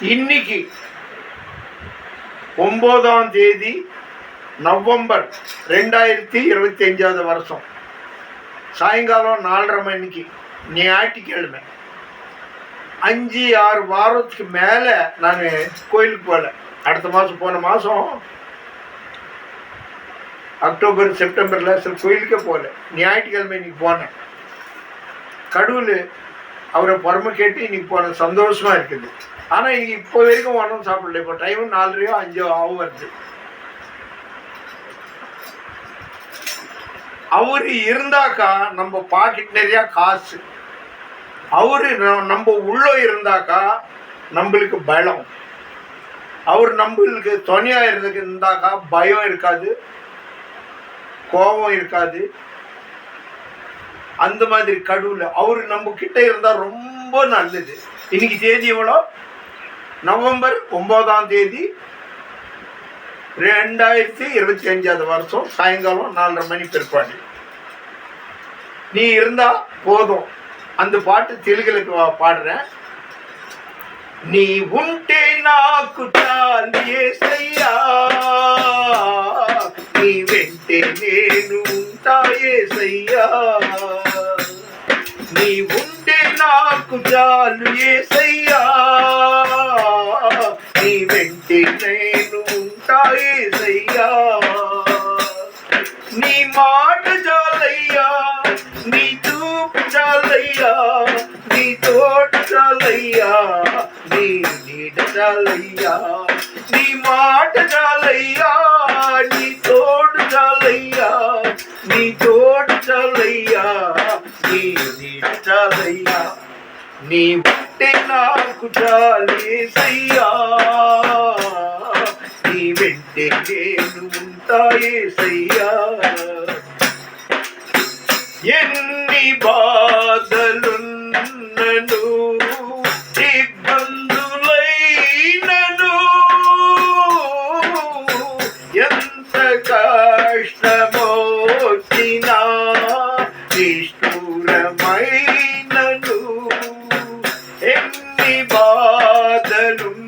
இன்னைக்கு 9ஆம் தேதி நவம்பர் 2025 வருஷம் சாயங்காலம் 4:30 மணிக்கு ஞாயிற்றுக்கிழமை 5-6 வாரத்துக்கு மேலே நான் கோயிலுக்கு போகல. அடுத்த மாதம் போன மாதம் அக்டோபர் செப்டம்பரில் சில கோயிலுக்கே போகல. ஞாயிற்றுக்கிழமை இன்னைக்கு போனேன். கடவுள் அவரை பரம கேட்டு இன்னைக்கு போன சந்தோஷமாக இருக்குது. ஆனால் இன்னைக்கு இப்போ வரைக்கும் ஒன்றும் சாப்பிடல. இப்போ டைம் 4:30 5 வருது. அவர் இருந்தாக்கா நம்ம பாக்கெட் நிறையா காசு, அவரு நம்ம உள்ள இருந்தாக்கா நம்மளுக்கு பலம், அவர் நம்மளுக்கு துணையா இருந்தாக்கா பயம் இருக்காது, கோபம் இருக்காது. அந்த மாதிரி கடவுள் அவர் நம்ம கிட்ட இருந்தா ரொம்ப நல்லது. இன்னைக்கு தேதி எவ்வளோ? நவம்பர் 9ஆம் தேதி 2025 வருஷம் சாயங்காலம் 4:30 மணி பிற்பாடு. நீ இருந்தா போதும். அந்த பாட்டு తెలుగులకు పాడుறேன். నీ ఉంటే నాకు చాలు యేసయ్యా, నీ వెంటే నేను ఉంటా యేసయ్యా. నీ ఉంటే నాకు చాలు యేసయ్యా, నీ వెంటే నేను ఉంటా యేసయ్యా. నీ మాట చాలయ్యా, నీ చూపు చాలయ్యా, నీ తోడు చాలయ్యా, నీ నీడ చాలయ్యా. నీ మాట చాలయ్యా, నీ తోడు చాలయ్యా, నీ తోడు చాలయ్యా, నీ నీడ చాలయ్యా. నీ ఉంటే నాకు చాలు యేసయ్యా, నీ వెంటే నేను ఉంటా యేసయ్యా. ఎన్ని బాధలున్నను ఇబ్బందులైనను, ఎంత కష్టమొచ్చినా నిష్ఠూరమైనను, ఎన్ని బాధలున్నను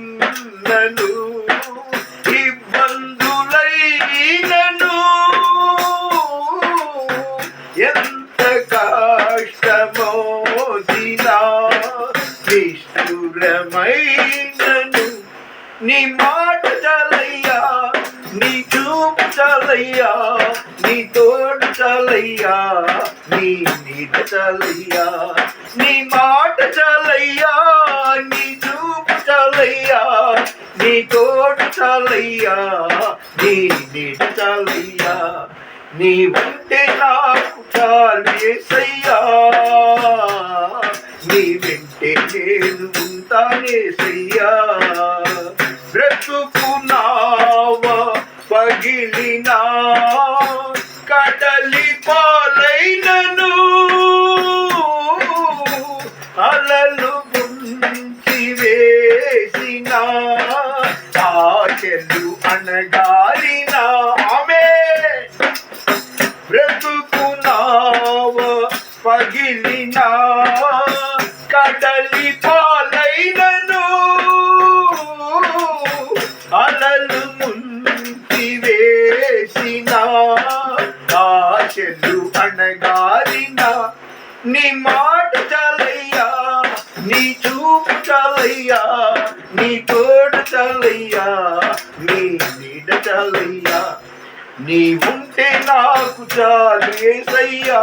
ఇబ్బందులైనను, ఎంత కష్టమొచ్చినా నిష్ఠూరమైనను. నీ మాట చాలయ్యా, నీ చూపు చాలయ్యా, నీ తోడు చాలయ్యా, నీ నీడ చాలయ్యా. నీ మాట చాలయ్యా, నీ చూపు చాలయ్యా, నీ తోడు చాలయ్యా, నీ నీడ చాలయ్యా. నీ ఉంటే నాకు చాలు యేసయ్యా, నీ వెంటే నేను ఉంటానేసయ్యా. బ్రతుకు నావ పగిలినా కడలి పాలైనను, అలలు ముంచి వేసిన ఆశలు అణగారిన, ఆమె బ్రతుకు నావ పగిలినా కడలి పాలైనను, అలలు ముంచి వేసిన ఆశలు అణగారిన. నీ మాట చాలయ్యా, నీ చూపు చాలయ్యా, నీ తోడు చాలయ్యా, నీ నీడ చాలయ్యా. నీ ఉంటే నాకు చాలు యేసయ్యా,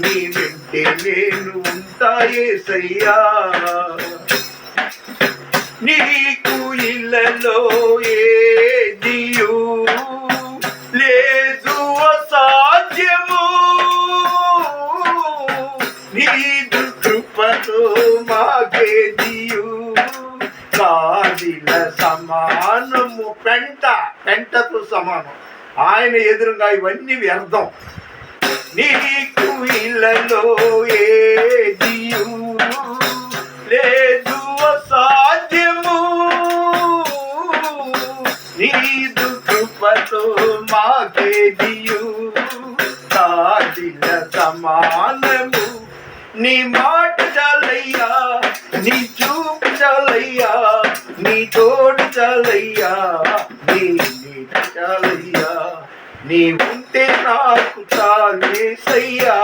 నీ వెంటే నేను ఉంటా యేసయ్యా. నీకు ఇళ్ళలో ఏదియు లేదు అసాధ్యము, నీదు కృపతో మాకేదియు కాదిల సమానము. పెంటతో సమానం. ఆయన ఎదురుగా ఇవన్నీ వ్యర్థం. నీకు ఇళ్ళలో ఏదియు లేదు అసాధ్యము, నీదు కృపతో మాకేదియు కాదిల సమానము. నీ మాట చాలయ్యా, నీ చూపు చాలయ్యా, నీ తోడు చాలయ్యా, నీ నీడ చాలయ్యా, నీ ఉంటే నాకు చాలేసయ్యా,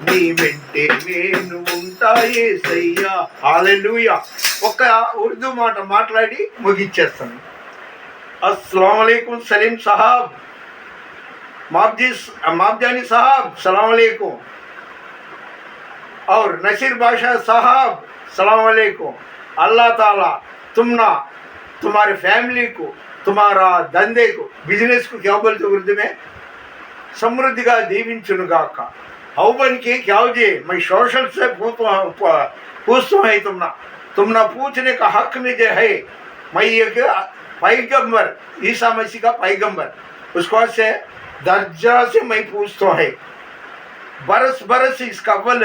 నీ వెంటే నేను ఉంటా యేసయ్యా. హల్లెలూయా. ఒక ఉర్దూ మాట మాట్లాడి ముగించేస్తాను. अस्सलाम वालेकुम सलीम साहब, माबजानी साहब सलाम वालेकुम, और नसीर बादशाह साहब सलाम वालेकुम. अल्लाह ताला तुम्हारे फैमिली को, तुम्हारा धंधे को, बिजनेस को क्या बोलते उर्दू में, समृद्धि का दीविंचुनुगाक. हौबन की क्या जे मैं सोशल से पूछता है, तुमना पूछने का हक मुझे है. मैं एक पैगंबर, ईसा मसीह का पैगंबर, उसको से दर्जा से मैं पूछता है. बरस इसका अव्वल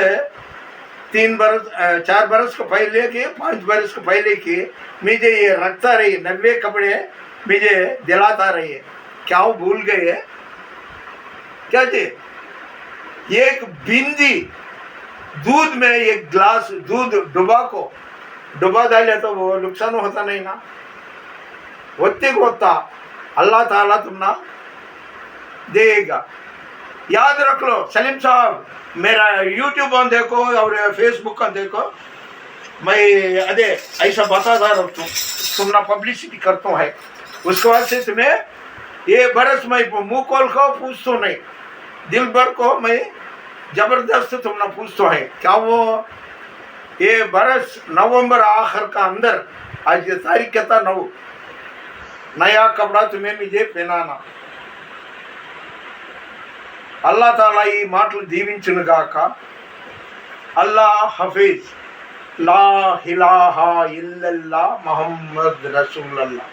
3 बरस 4 बरस को पहले के 5 बरस को पहले के मुझे ये रखता रही, 90 कपड़े मुझे दिलाता रही है. क्या वो भूल गए है क्या जी? एक बिंदी दूध में एक ग्लास दूध डुबा डाले तो वो नुकसान होता नहीं ना. होते होता अल्लाह ताला तुमना देगा. याद रख लो सलीम साहब, मेरा यूट्यूब ऑन देखो और फेसबुक ऑन देखो, मैं अरे ऐसा बताता रहता हूँ, तुमना पब्लिसिटी करता है. उसके बाद से तुम्हें ये बरस मैं मुँह खोल को पूछता नहीं, दिल भर को मैं जबरदस्त तुमना पूछता है. क्या वो ये बरस नवंबर आखिर का अंदर, आज ये तारीख कहता 9, नया कपड़ा तुम्हें मुझे पहनाना. अल्लाह ताला ఈ మాటలు దీవించునుగాక. అల్లా హఫీజ్. లా ఇలాహా ఇల్లల్లా ముహమ్మద్ రసూలల్లా.